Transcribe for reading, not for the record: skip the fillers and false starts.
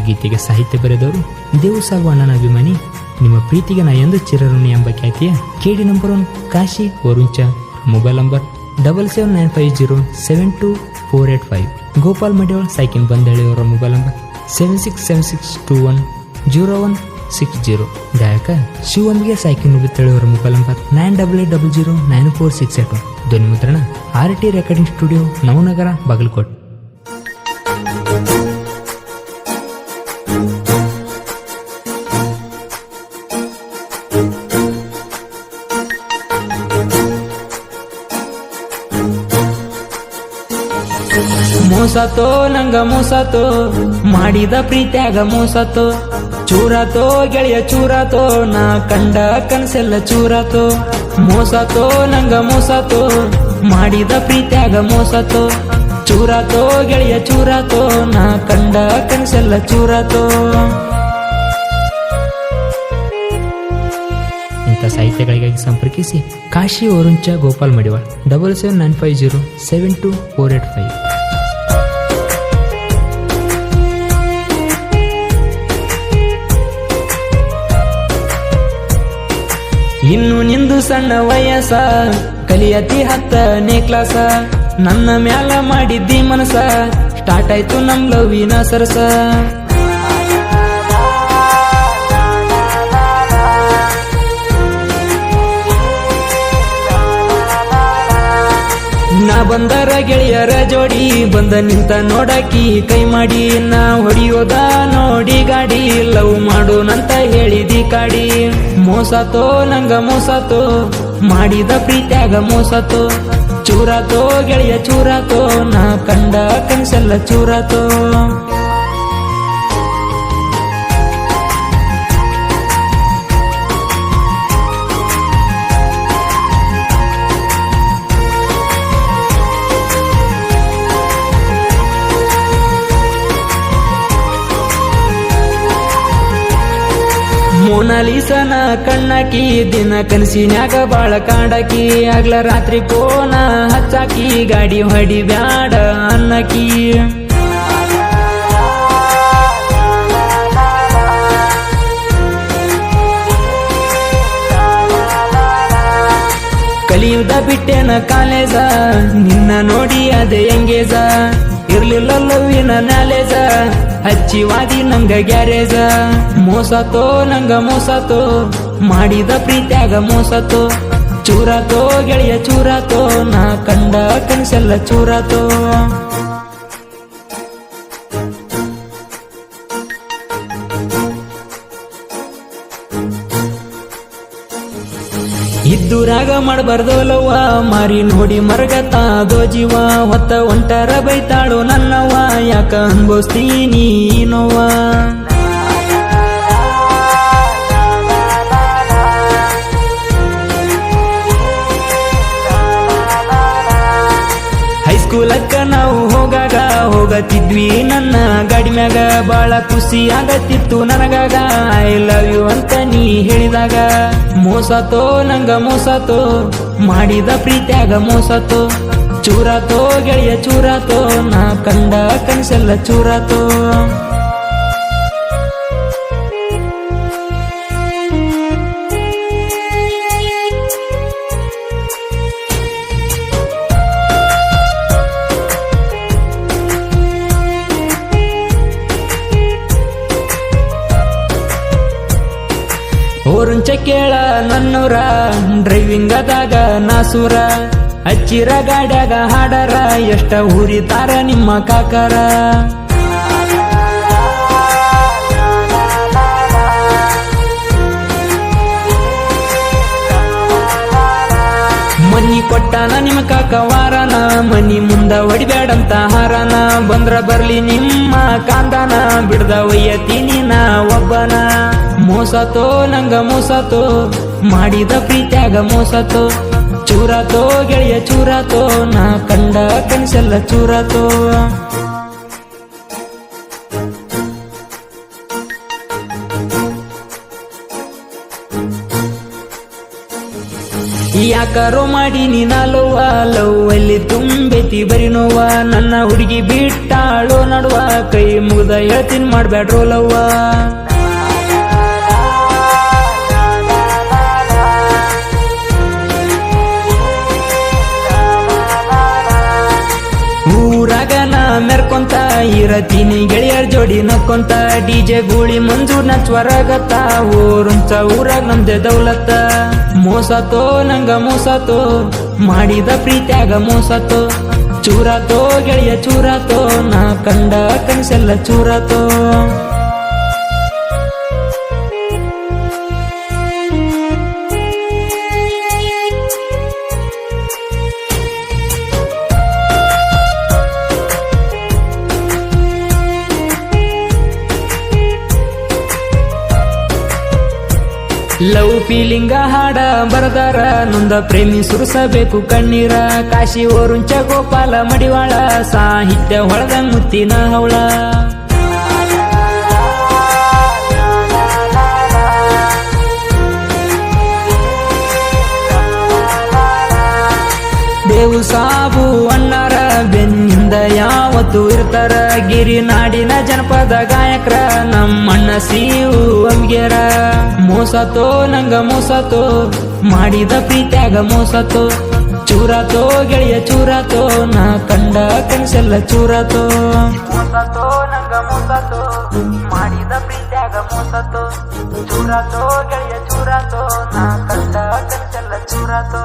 ಗೀತೆಗೆ ಸಾಹಿತ್ಯ ಬರೆದವರು ದೇವು ಸಾಲ್ವ ಅಣ್ಣನ ಅಭಿಮಾನಿ ನಿಮ್ಮ ಪ್ರೀತಿಗೆ ನಾ ಎಂದು ಚಿರಋಣಿ ಎಂಬ ಖ್ಯಾತಿಯ KD ನಂಬರ್ 1 ಕಾಶಿ ವರುಂಚ. Mobile number 7795072485. ಗೋಪಾಲ್ ಮಡಿವಾಳ್ ಸೈಕಿನ್ ಬಂದಳಿಯವರ ಮೊಬೈಲ್ ನಂಬರ್ 7676210160. ಗಾಯಕ ಶಿವನ್ಗೆ ಸೈಕಿನ್ ನುಡಿತಳಿಯವರ ಮೊಬೈಲ್ ನಂಬರ್ 98809468. ಧ್ವನಿ ಮುದ್ರಣ RT recording studio Navanagar Bagalkot. ಮೋಸತೋ ನಂಗ ಮೋಸತೋ ಮಾಡಿದ ಪ್ರೀತ್ಯಾಗ ಮೋಸತೋ, ಚೂರಾತೋ ಗೆಳೆಯ ಚೂರಾತೋ ನಾ ಕಂಡ ಕನಸೆಲ್ಲ ಚೂರಾತೋ. ಮೋಸತೋ ನಂಗ ಮೋಸತೋ ಮಾಡಿದ ಪ್ರೀತ್ಯಾಗ ಮೋಸತೋ, ಚೂರಾತೋ ಗೆಳೆಯ ಚೂರಾತೋ ನಾ ಕಂಡ ಕನಸೆಲ್ಲ ಚೂರಾತೋ. ಇಂಥ ಸಾಹಿತ್ಯಗಳಿಗಾಗಿ ಸಂಪರ್ಕಿಸಿ ಕಾಶಿ ವರುಂಚ ಗೋಪಾಲ್ ಮಡಿವಾಳ್ 7795072485. ಇನ್ನು ನಿಂದು ಸಣ್ಣ ವಯಸ್ಸ ಕಲಿಯತಿ 10ನೇ ಕ್ಲಾಸ, ನನ್ನ ಮ್ಯಾಲ ಮಾಡಿದ್ದಿ ಮನಸ ಸ್ಟಾರ್ಟ್ ಆಯ್ತು ನಮ್ ಲವ್ವಿನ ಸರಸ. ನಾ ಬಂದರ ಗೆಳೆಯರ ಜೋಡಿ ಬಂದ ನಿಂತ ನೋಡಾಕಿ ಕೈ ಮಾಡಿ, ನಾ ಹೊಡಿಯೋದ ನೋಡಿ ಗಾಡಿ ಲವ್ ಮಾಡೋನಂತ ಹೇಳಿದಿ ಕಾಡಿ. ಮೋಸತೋ ನಂಗ ಮೋಸತೋ ಮಾಡಿದ ಪ್ರೀತ್ಯಾಗ ಮೋಸತೋ, ಚೂರಾತೋ ಗೆಳೆಯ ಚೂರಾತೋ ನಾ ಕಂಡ ಕನಸೆಲ್ಲ ಚೂರಾತೋ. ಮೋನಾಲಿಸನ ಕಣ್ಣಾಕಿ ದಿನ ಕನಸಿನ್ಯಾಗ ಬಾಳ ಕಾಡಾಕಿ, ಆಗ್ಲ ರಾತ್ರಿ ಫೋನ ಹಚ್ಚಾಕಿ ಗಾಡಿ ಹೊಡಿ ಬ್ಯಾಡ ಅನ್ನಕಿ. ಕಲಿಯುವುದ ಬಿಟ್ಟೆನ ಕಾಲೇಜ ನಿನ್ನ ನೋಡಿ ಅದೇ ಎಂಗೇಜ, ಇರ್ಲಿಲ್ಲ ಲವ್ವಿನ ನಾಲೇಜ ಹಚ್ಚಿವಾದಿ ನಂಗ ಗ್ಯಾರೇಜ. ಮೋಸತೋ ನಂಗ ಮೋಸತೋ ಮಾಡಿದ ಪ್ರೀತ್ಯಾಗ ಮೋಸತೋ, ಚೂರಾತೋ ಗೆಳೆಯ ಚೂರಾತೋ ನಾ ಕಂಡ ಕನಸೆಲ್ಲ ಚೂರಾತೋ. ಇದ್ದೂರಾಗ ಮಾಡಬಾರ್ದು ಲವ್ವ ಮಾರಿ ನೋಡಿ ಮರಗತಾದೋ ಜೀವ, ಹೊತ್ತ ಒಂಟರ ಬೈತಾಳು ನನ್ನವ್ವ ಯಾಕ ಅನ್ಬೋಸ್ತೀನಿ ನೋವ. ಹೈಸ್ಕೂಲಕ್ಕ ನಾವು ಹೋಗತಿದ್ವಿ ನನ್ನ ಗಾಡಿ ಮ್ಯಾಗ, ಬಾಳ ಖುಷಿ ಆಗತ್ತಿತ್ತು ನನಗಾಗ ಐ ಲವ್ ಯು ಅಂತ ನೀ ಹೇಳಿದಾಗ. ಮೋಸತೋ ನಂಗ ಮೋಸತೋ ಮಾಡಿದ ಪ್ರೀತ್ಯಾಗ ಮೋಸತೋ, ಚೂರಾತೋ ಗೆಳೆಯ ಚೂರಾತೋ ನಾ ಕಂಡ ಕನಸೆಲ್ಲ ಚೂರಾತೋ. ಓರುಂಚ ಕೇಳ ನನ್ನೂರ ಡ್ರೈವಿಂಗ್ ಅದಾಗ ನಾಸೂರ, ಹಚ್ಚಿರ ಗಾಡ್ಯಾಗ ಹಾಡರ ಎಷ್ಟ ಊರಿತಾರ ನಿಮ್ಮ ಕಾಕರ. ಮನಿ ಕೊಟ್ಟಾನ ನಿಮ್ಮ ಕಾಕ ವಾರನ, ಮನಿ ಮುಂದ ಹೊಡಿಬ್ಯಾಡಂತ ಹಾರನ, ಬಂದ್ರ ಬರ್ಲಿ ನಿಮ್ಮ ಕಾಂದನ ಬಿಡ್ದ ಒಯ್ಯತೀನಿ ನಾ ಒಬ್ಬನ. ಮೋಸತೋ ನಂಗ ಮೋಸತೋ ಮಾಡಿದ ಪ್ರೀತ್ಯಾಗ ಮೋಸತೋ, ಚೂರಾತೋ ಗೆಳೆಯ ಚೂರಾತೋ ನಾ ಕಂಡ ಕನಸೆಲ್ಲ ಚೂರಾತೋ. ಯಾಕಾರೋ ಮಾಡಿ ನೀನಲ್ಲವ್ವ ಲವ್ ಅಲ್ಲಿ ತುಂಬೈತಿ ಬರಿ ನೋವ ನನ್ನ ಹುಡುಗಿ ಬಿಟ್ಟಾಳೋ ನಡುವ ಕೈ ಮುಗ್ದ ಹೇಳ್ತೀನಿ ಮಾಡ್ಬ್ಯಾಡ್ರೋ ಲವ್ವ ಊರಾಗ ನಾ ಮೆರ್ಕೊಂತ ಇರತೀನಿ ಗೆಳೆಯರ್ ಜೋಡಿ ನಕ್ಕೊಂತ ಡಿಜೆ ಗೂಳಿ ಮಂಜು ನಚ್ವರಗತ್ತ ಊರುಂಚ ಊರಾಗ ನಮ್ದೆ ದೌಲತ್ತ ಮೋಸತೋ ನಂಗ ಮೋಸತೋ ಮಾಡಿದ ಪ್ರೀತ್ಯಾಗ ಮೋಸತೋ ಚೂರಾತೋ ಗೆಳೆಯ ಚೂರಾತೋ ನಾ ಕಂಡ ಕನಸೆಲ್ಲ ಚೂರಾತೋ ಲವ್ ಫೀಲಿಂಗ ಹಾಡ ಬರದಾರ ನೊಂದ ಪ್ರೇಮಿ ಸುರಿಸಬೇಕು ಕಣ್ಣೀರ ಕಾಶಿ ಓರುಂಚ ಗೋಪಾಲ ಮಡಿವಾಳ ಸಾಹಿತ್ಯ ಹೊಳದ ಮುತ್ತಿನ ಹವಳ ದೇವು ಸಾಬು ಅಣ್ಣಾರ ಬೆನ್ನಿಂದ ಯಾವತ್ತು ಇರ್ತಾರ ಗಿರಿನಾಡಿನ ಜನಪದ ಗಾಯಕರ ನಮ್ಮಣ್ಣ ಸೀವು ಅಂಗ್ಯರ ಮೋಸತೋ ನಂಗ ಮೋಸತೋ ಮಾಡಿದ ಪ್ರೀತ್ಯಾಗ ಮೋಸತೋ ಚೂರಾತೋ ಗೆಳೆಯ ಚೂರಾತೋ ನಾ ಕಂಡ ಕನಸೆಲ್ಲ ಚೂರಾತೋ ಮೋಸತೋ ನಂಗ ಮೋಸತೋ ಮಾಡಿದ ಪ್ರೀತ್ಯಾಗ ಮೋಸತೋ ಚೂರಾತೋ ಗೆಳೆಯ ಚೂರಾತೋ ನಾ ಕಂಡ ಕನಸೆಲ್ಲ ಚೂರಾತೋ